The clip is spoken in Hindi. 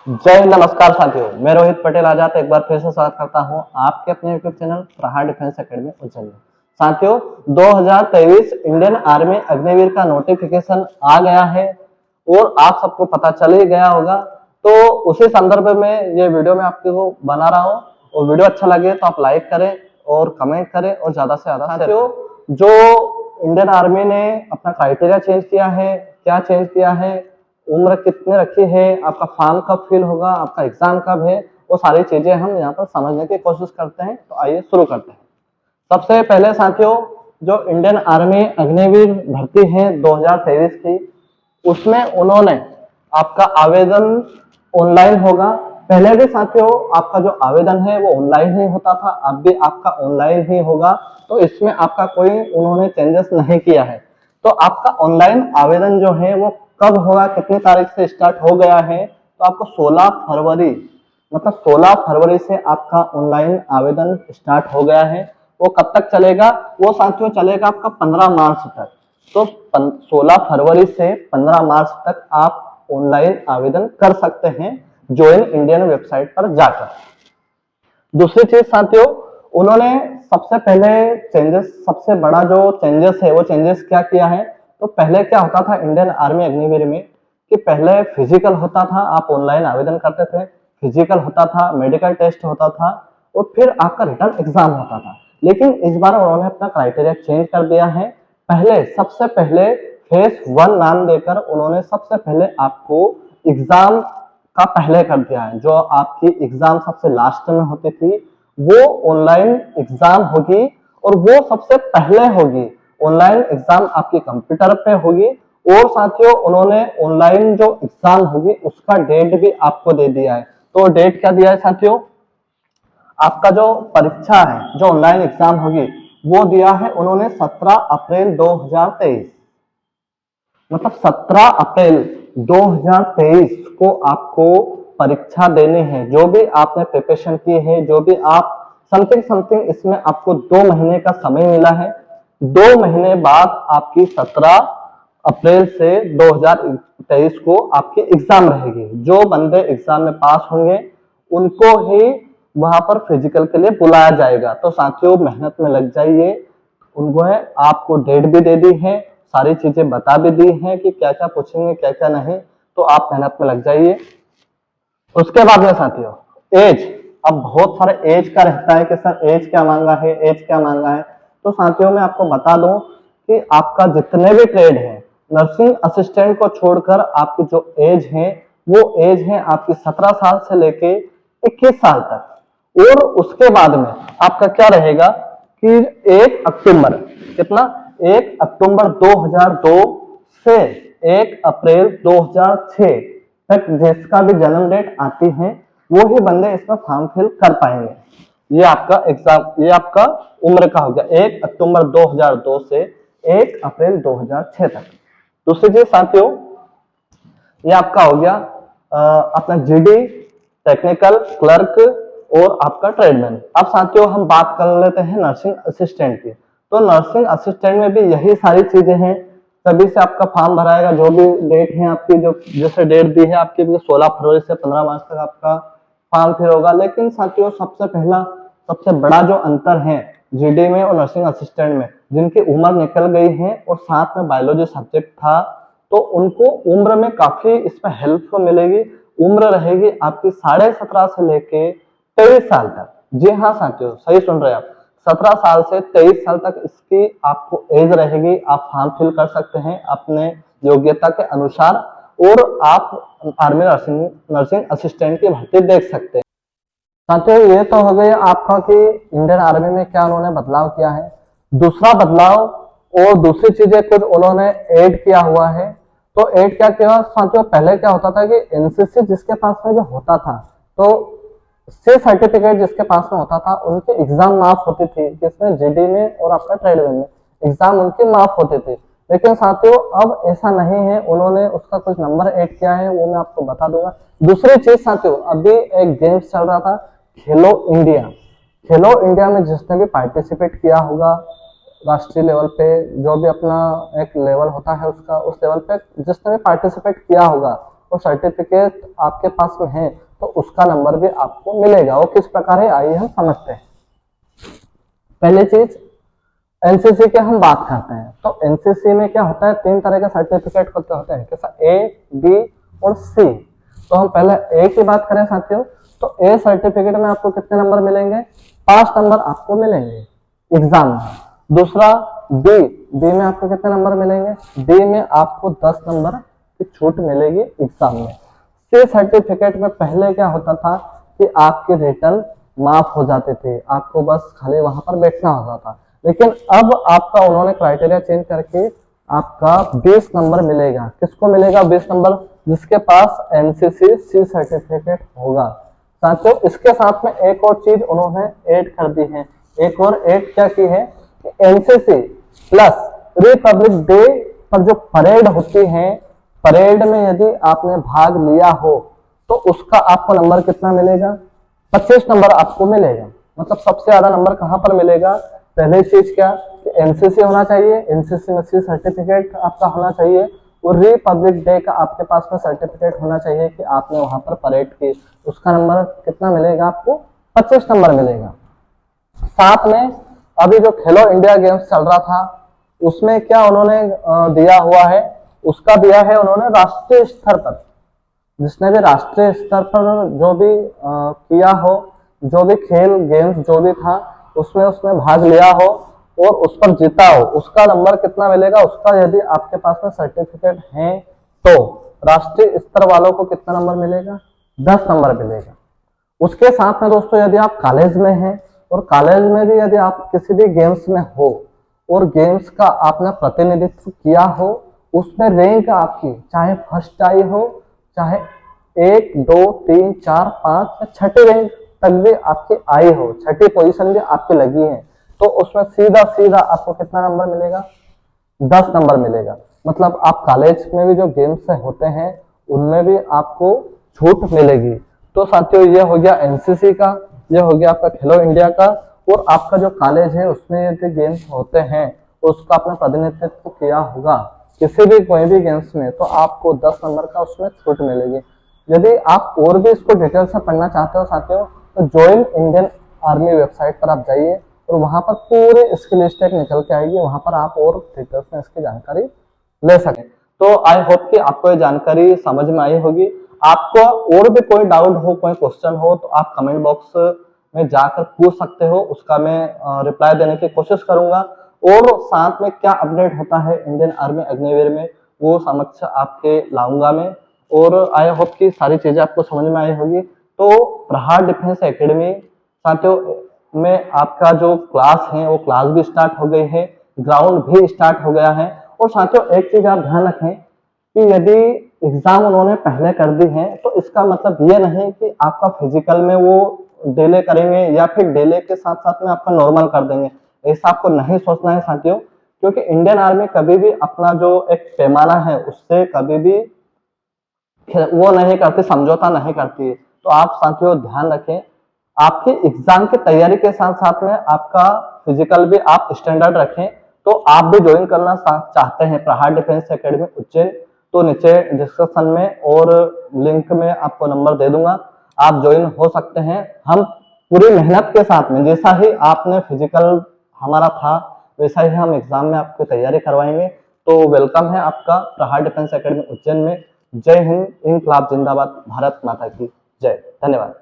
जय नमस्कार साथियों, मैं रोहित पटेल आजाद एक बार फिर से स्वागत करता हूं आपके अपने यूट्यूब चैनल प्रहार डिफेंस एकेडमी उज्जैन में। साथियों, 2023 इंडियन आर्मी अग्निवीर का नोटिफिकेशन आ गया है और आप सबको पता चल ही गया होगा। तो उसी संदर्भ में ये वीडियो मैं आपको बना रहा हूँ और वीडियो अच्छा लगे तो आप लाइक करें और कमेंट करें और ज्यादा से ज्यादा। साथियों, जो इंडियन आर्मी ने अपना क्राइटेरिया चेंज किया है, क्या चेंज किया है, उम्र कितने रखी है, आपका फॉर्म कब फिल होगा, आपका एग्जाम कब है, वो सारी चीजें हम यहाँ पर समझने की कोशिश करते हैं। तो आइए शुरू करते हैं। सबसे पहले साथियों, जो इंडियन आर्मी अग्निवीर भर्ती है 2023 की, उसमें उन्होंने आपका आवेदन ऑनलाइन होगा। पहले भी साथियों आपका जो आवेदन है वो ऑनलाइन ही होता था, अब भी आपका ऑनलाइन ही होगा। तो इसमें आपका कोई उन्होंने चेंजेस नहीं किया है। तो आपका ऑनलाइन आवेदन जो है वो कब होगा, कितनी तारीख से स्टार्ट हो गया है, तो आपको 16 फरवरी मतलब 16 फरवरी से आपका ऑनलाइन आवेदन स्टार्ट हो गया है। वो कब तक चलेगा? वो साथियों चलेगा आपका 15 मार्च तक। तो 16 फरवरी से 15 मार्च तक आप ऑनलाइन आवेदन कर सकते हैं ज्वाइन इंडियन वेबसाइट पर जाकर। दूसरी चीज साथियों, उन्होंने सबसे पहले सबसे बड़ा जो चेंजेस है वो चेंजेस क्या किया है, तो पहले क्या होता था इंडियन आर्मी अग्निवीर में कि पहले फिजिकल होता था, आप ऑनलाइन आवेदन करते थे, फिजिकल होता था, मेडिकल टेस्ट होता था और फिर आपका रिटर्न एग्जाम होता था। लेकिन इस बार उन्होंने अपना क्राइटेरिया चेंज कर दिया है। सबसे पहले फेस 1 नाम देकर उन्होंने सबसे पहले आपको एग्जाम का पहले कर दिया है। जो आपकी एग्जाम सबसे लास्ट में होती थी वो ऑनलाइन एग्जाम होगी और वो सबसे पहले होगी। ऑनलाइन एग्जाम आपकी कंप्यूटर पे होगी और साथियों उन्होंने ऑनलाइन जो एग्जाम होगी उसका डेट भी आपको दे दिया है। तो डेट क्या दिया है साथियों? आपका जो परीक्षा है, जो ऑनलाइन एग्जाम होगी, वो दिया है उन्होंने 17 अप्रैल 2023। मतलब 17 अप्रैल 2023 को आपको परीक्षा देनी है। जो भी आपने प्रिपरेशन की है, जो भी आप समथिंग इसमें आपको 2 महीने का समय मिला है। 2 महीने बाद आपकी 17 अप्रैल से 2023 को आपकी एग्जाम रहेगी। जो बंदे एग्जाम में पास होंगे उनको ही वहां पर फिजिकल के लिए बुलाया जाएगा। तो साथियों मेहनत में लग जाइए। उन्होंने आपको डेट भी दे दी है, सारी चीजें बता भी दी हैं कि क्या क्या पूछेंगे क्या क्या नहीं। तो आप मेहनत में लग जाइए। उसके बाद में साथियों एज, अब बहुत सारे एज का रहता है कि सर एज क्या मांगा है, एज क्या मांगा है। तो साथियों मैं आपको बता दूं कि आपका जितने भी ट्रेड है, नर्सिंग असिस्टेंट को छोड़कर आपकी जो एज है वो एज है आपकी 17 साल से लेके 21 साल तक। और उसके बाद में आपका क्या रहेगा कि 1 अक्टूबर कितना 1 अक्टूबर 2002 से 1 अप्रैल 2006 तक जिसका भी जन्म डेट आती है वो ही बंदे इसमें फॉर्म फिल कर पाएंगे। ये आपका एग्जाम, ये आपका उम्र का हो गया 1 अक्टूबर 2002 से 1 अप्रैल 2006 तक। दूसरी चीज साथियों, ये आपका हो गया अपना जीडी, टेक्निकल क्लर्क और आपका ट्रेडमैन। अब साथियों हम बात कर लेते हैं नर्सिंग असिस्टेंट की। तो नर्सिंग असिस्टेंट में भी यही सारी चीजें हैं। तभी से आपका फॉर्म भराएगा। जो भी डेट है आपकी, जो जैसे डेट दी है आपकी 16 फरवरी से 15 मार्च तक आपका फॉर्म फिर होगा। लेकिन साथियों सबसे बड़ा जो अंतर है जीडी में और नर्सिंग असिस्टेंट में, जिनकी उम्र निकल गई है और साथ में बायोलॉजी सब्जेक्ट था, तो उनको उम्र में काफी इसमें हेल्प मिलेगी। उम्र रहेगी आपकी 17.5 से लेके 23 साल तक। जी हाँ साथियों, सही सुन रहे हैं आप, 17 साल से 23 साल तक इसकी आपको एज रहेगी। आप फॉर्म फिल कर सकते हैं अपने योग्यता के अनुसार और आप आर्मी नर्सिंग असिस्टेंट की भर्ती देख सकते हैं। साथियों ये तो हो गई आपका कि इंडियन आर्मी में क्या उन्होंने बदलाव किया है। दूसरा बदलाव और दूसरी चीजें कुछ उन्होंने ऐड किया हुआ है। तो ऐड क्या किया साथियों, पहले क्या होता था कि एनसीसी जिसके पास में जो होता था, तो से सर्टिफिकेट जिसके पास में होता था उनकी एग्जाम माफ होती थी, जिसमें जीडी में और आपका ट्रेडमैन में एग्जाम उनकी माफ होती थी। लेकिन साथियों अब ऐसा नहीं है, उन्होंने उसका कुछ नंबर ऐड किया है, वो मैं आपको बता दूंगा। दूसरी चीज साथियों, अभी एक गेम्स चल रहा था खेलो इंडिया। खेलो इंडिया में जिसने भी पार्टिसिपेट किया होगा राष्ट्रीय लेवल पे, जो भी अपना एक लेवल होता है उसका, उस लेवल पे जिसने भी पार्टिसिपेट किया होगा वो सर्टिफिकेट आपके पास में है तो उसका नंबर भी आपको मिलेगा। वो किस प्रकार है आइए हम समझते हैं। पहली चीज एनसीसी की हम बात करते हैं तो एनसीसी में क्या होता है, 3 तरह के सर्टिफिकेट होते हैं कैसा, ए, बी और सी। तो हम पहले ए की बात करें साथियों, तो ए सर्टिफिकेट में आपको कितने नंबर मिलेंगे, 5 नंबर आपको मिलेंगे एग्जाम में। दूसरा बी में आपको कितने नंबर मिलेंगे, बी में आपको 10 नंबर की छूट मिलेगी एग्जाम में। सी सर्टिफिकेट में पहले क्या होता था कि आपके रिटर्न माफ हो जाते थे, आपको बस खाली वहां पर बैठना होता था, लेकिन अब आपका उन्होंने क्राइटेरिया चेंज करके आपका 20 नंबर मिलेगा। किसको मिलेगा 20 नंबर, जिसके पास एनसीसी सी सर्टिफिकेट होगा। साथियों इसके साथ में एक और चीज उन्होंने ऐड कर दी है, एक और ऐड क्या की है, एनसीसी प्लस रिपब्लिक डे पर जो परेड होती है, परेड में यदि आपने भाग लिया हो तो उसका आपको नंबर कितना मिलेगा, 25 नंबर आपको मिलेगा। मतलब सबसे ज्यादा नंबर कहां पर मिलेगा, पहले चीज क्या कि एनसीसी होना चाहिए, एनसीसी में सी सर्टिफिकेट आपका होना चाहिए और रिपब्लिक डे का आपके पास में सर्टिफिकेट होना चाहिए कि आपने वहां पर परेड की, उसका नंबर कितना मिलेगा आपको, 25 नंबर मिलेगा। साथ में अभी जो खेलो इंडिया गेम्स चल रहा था उसमें क्या उन्होंने दिया हुआ है, उसका दिया है उन्होंने राष्ट्रीय स्तर पर, जिसने भी राष्ट्रीय स्तर पर जो भी किया हो, जो भी खेल गेम्स जो भी था उसमें उसने भाग लिया हो और उस पर जीता हो, उसका नंबर कितना मिलेगा, उसका यदि आपके पास में सर्टिफिकेट है तो राष्ट्रीय स्तर वालों को कितना नंबर मिलेगा, 10 नंबर मिलेगा। उसके साथ में दोस्तों यदि आप कॉलेज में हैं और कॉलेज में भी यदि आप किसी भी गेम्स में हो और गेम्स का आपने प्रतिनिधित्व किया हो, उसमें रैंक आपकी चाहे फर्स्ट आई हो, चाहे 1, 2, 3, 4, 5 या छठी रैंक तक भी आपकी आई हो, छठी पोजीशन भी आपकी लगी है, तो उसमें सीधा सीधा आपको कितना नंबर मिलेगा, 10 नंबर मिलेगा। मतलब आप कॉलेज में भी जो गेम्स होते हैं उनमें भी आपको छूट मिलेगी। तो साथियों ये हो गया एनसीसी का, ये हो गया आपका खेलो इंडिया का, और आपका जो कॉलेज है उसमें यदि गेम्स होते हैं उसका आपने प्रतिनिधित्व किया होगा किसी भी कोई भी गेम्स में तो आपको 10 नंबर का उसमें छूट मिलेगी। यदि आप और भी इसको डिटेल से पढ़ना चाहते हो साथियों तो ज्वाइन इंडियन आर्मी वेबसाइट पर आप जाइए और वहां पर पूरे इसकी लिस्ट एक निकल के आएगी, वहां पर आप और डिटेल्स में इसकी जानकारी ले सकें। तो आई होप कि आपको ये जानकारी समझ में आई होगी। आपको और भी कोई डाउट हो, कोई क्वेश्चन हो तो आप कमेंट बॉक्स में जाकर पूछ सकते हो, उसका मैं रिप्लाई देने की कोशिश करूंगा। और साथ में क्या अपडेट होता है इंडियन आर्मी अग्निवीर में वो समक्ष आपके लाऊंगा मैं। और आई होप कि सारी चीजें आपको समझ में आई होगी। तो प्रहार डिफेंस एकेडमी साथियों में आपका जो क्लास है वो क्लास भी स्टार्ट हो गई है, ग्राउंड भी स्टार्ट हो गया है। और साथियों एक चीज आप ध्यान रखें कि यदि एग्जाम उन्होंने पहले कर दी है तो इसका मतलब ये नहीं कि आपका फिजिकल में वो डिले करेंगे या फिर डिले के साथ साथ में आपका नॉर्मल कर देंगे, ऐसा आपको नहीं सोचना है साथियों। क्योंकि इंडियन आर्मी कभी भी अपना जो एक पैमाना है उससे कभी भी वो नहीं करती, समझौता नहीं करती। तो आप साथियों ध्यान रखें, आपके एग्जाम की तैयारी के साथ साथ में आपका फिजिकल भी आप स्टैंडर्ड रखें। तो आप भी ज्वाइन करना चाहते हैं प्रहार डिफेंस एकेडमी उज्जैन तो नीचे डिस्क्रिप्शन में और लिंक में आपको नंबर दे दूंगा, आप ज्वाइन हो सकते हैं। हम पूरी मेहनत के साथ में जैसा ही आपने फिजिकल हमारा था वैसा ही हम एग्जाम में आपकी तैयारी करवाएंगे। तो वेलकम है आपका प्रहार डिफेंस एकेडमी उज्जैन में। जय हिंद, इनकलाब जिंदाबाद, भारत माता की जय, धन्यवाद।